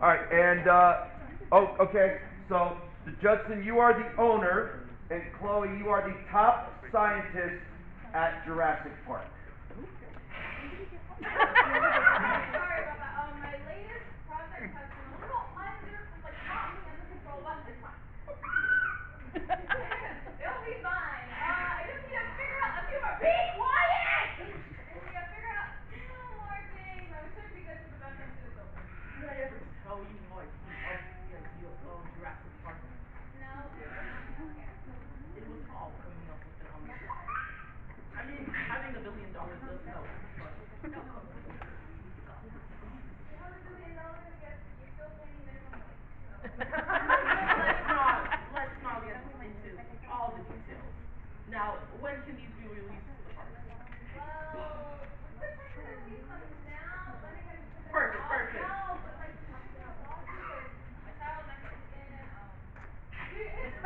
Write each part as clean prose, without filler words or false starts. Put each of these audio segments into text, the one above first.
All right, and oh, okay. So, Judson, you are the owner, and Chloe, you are the top scientist at Jurassic Park. Sorry about that. My latest project has been a little like not really under control, but it's fine. It'll be fine. I just need to figure out a few more. Be quiet! I just need to figure out a few more things. I should be good for the veteran suit is open. Did I ever tell you how I came up with the idea of Jurassic Park? No, no, okay. It was all coming up with it on the fly. I mean, having $1 billion does help, but No. You have $1 billion, yet you still pay me minimum wage. So. let's not get into all the details. Now, when can these be released to the park? Well, we could technically release them now, but then again, because they're Perfect, lost perfect. now, but like technically not lost because my child might get taken.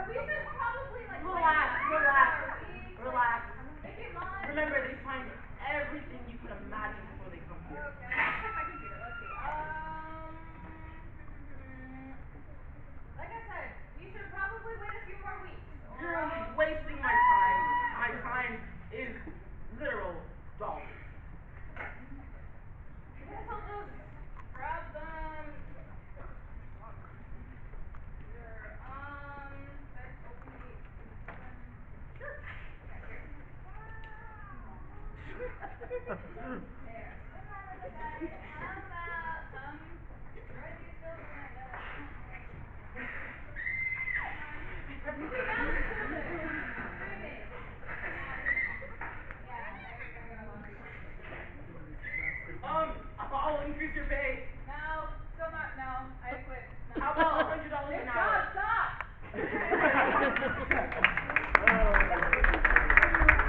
We should probably like wait a Relax, few relax, more weeks. relax. Like, if you mind. Remember, they find everything you can imagine before they come here. Okay, let me check my computer. Let's see. Like I said, we should probably wait a few more weeks, or You're else. wasting my time. My time is literal dollars. Okay. I guess I'll just grab them. Here. Should I just open open? Sure. Okay, here. There. Look at it. How about spread these still? Oh my god. Come on. Moving mouse to it. Moving. Yeah, there we go. I'll increase your pay.